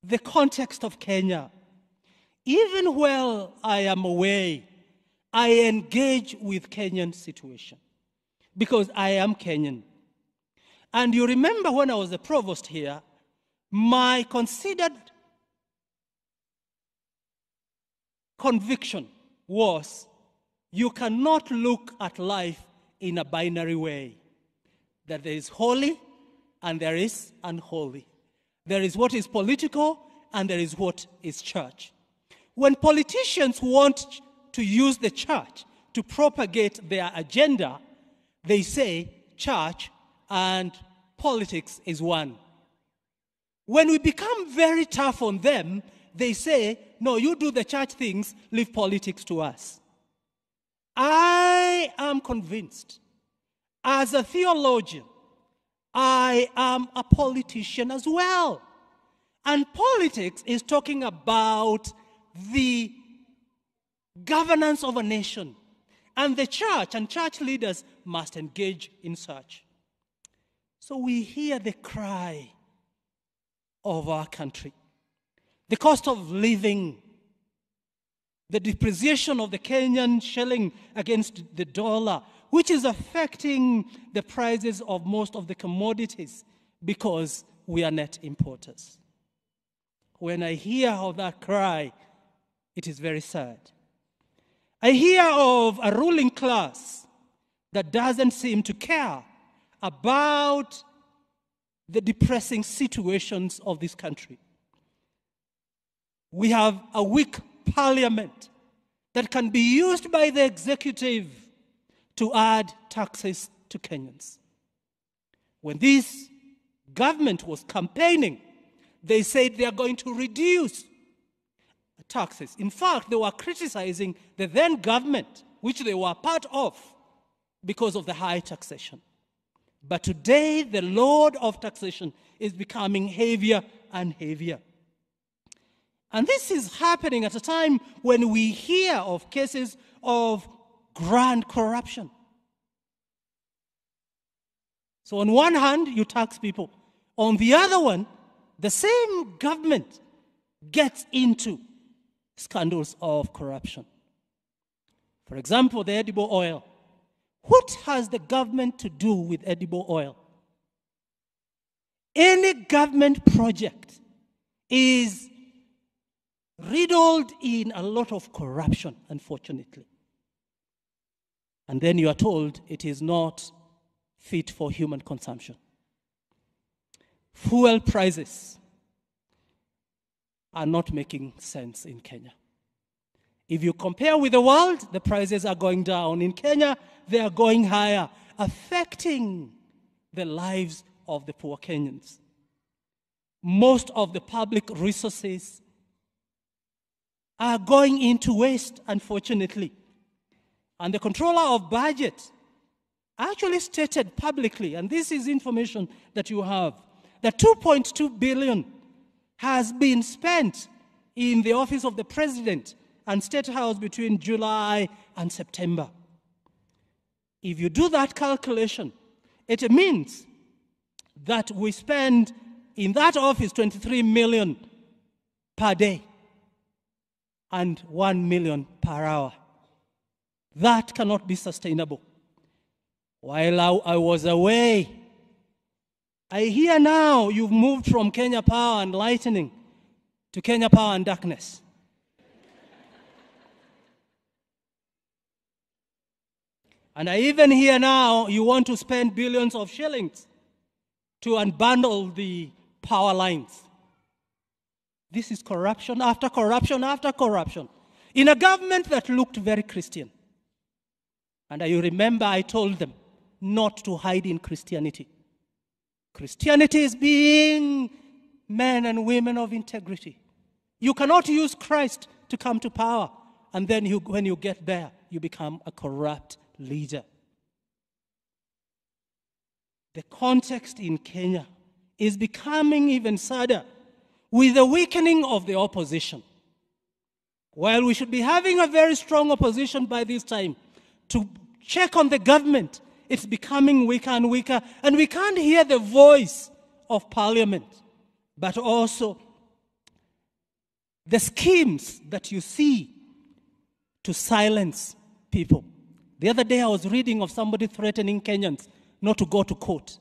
the context of Kenya, even while I am away, I engage with Kenyan situation because I am Kenyan. And you remember when I was the provost here, my considered conviction was you cannot look at life in a binary way, that there is holy and there is unholy. There is what is political and there is what is church. When politicians want to use the church to propagate their agenda, they say church and politics is one. When we become very tough on them, they say, no, you do the church things, leave politics to us. I am convinced, as a theologian, I am a politician as well. And politics is talking about the governance of a nation. And the church and church leaders must engage in such. So we hear the cry of our country. The cost of living, the depreciation of the Kenyan shilling against the dollar, which is affecting the prices of most of the commodities because we are net importers. When I hear of that cry, it is very sad. I hear of a ruling class that doesn't seem to care about the depressing situations of this country. We have a weak parliament that can be used by the executive to add taxes to Kenyans. When this government was campaigning, they said they are going to reduce taxes. In fact, they were criticizing the then government, which they were part of, because of the high taxation. But today, the load of taxation is becoming heavier and heavier. And this is happening at a time when we hear of cases of grand corruption. So on one hand, you tax people. On the other one, the same government gets into scandals of corruption. For example, the edible oil. What has the government to do with edible oil? Any government project is riddled in a lot of corruption, unfortunately. And then you are told it is not fit for human consumption. Fuel prices are not making sense in Kenya. If you compare with the world, the prices are going down. In Kenya, they are going higher, affecting the lives of the poor Kenyans. Most of the public resources are going into waste, unfortunately. And the controller of budget actually stated publicly, and this is information that you have, that 2.2 billion has been spent in the office of the president and State House between July and September. If you do that calculation, it means that we spend in that office 23 million per day and 1 million per hour. That cannot be sustainable. While I was away, I hear now you've moved from Kenya Power and Lightning to Kenya Power and Darkness. And I even hear now you want to spend billions of shillings to unbundle the power lines. This is corruption after corruption after corruption in a government that looked very Christian. And you remember I told them not to hide in Christianity. Christianity is being men and women of integrity. You cannot use Christ to come to power, and then when you get there, you become a corrupt leader. The context in Kenya is becoming even sadder with the weakening of the opposition. While we should be having a very strong opposition by this time to check on the government, it's becoming weaker and weaker, and we can't hear the voice of parliament, but also the schemes that you see to silence people. The other day I was reading of somebody threatening Kenyans not to go to court.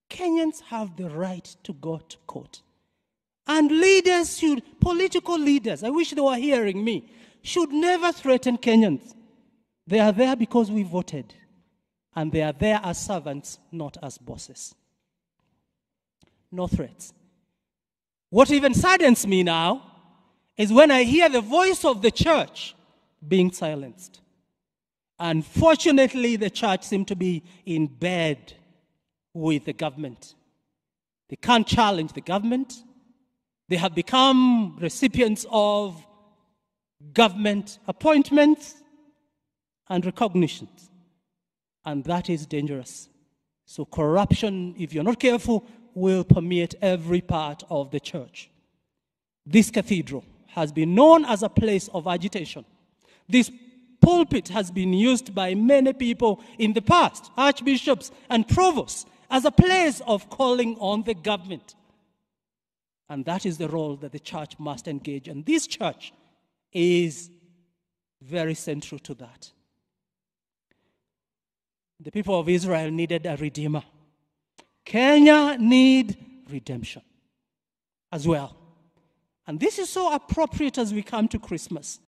Kenyans have the right to go to court. And leaders should, political leaders, I wish they were hearing me, should never threaten Kenyans. They are there because we voted. And they are there as servants, not as bosses. No threats. What even saddens me now is when I hear the voice of the church being silenced. Unfortunately, the church seems to be in bed with the government. They can't challenge the government. They have become recipients of government appointments and recognitions. And that is dangerous. So corruption, if you're not careful, will permeate every part of the church. This cathedral has been known as a place of agitation. This pulpit has been used by many people in the past, archbishops and provosts, as a place of calling on the government. And that is the role that the church must engage. And this church is very central to that. The people of Israel needed a redeemer. Kenya needs redemption as well. And this is so appropriate as we come to Christmas.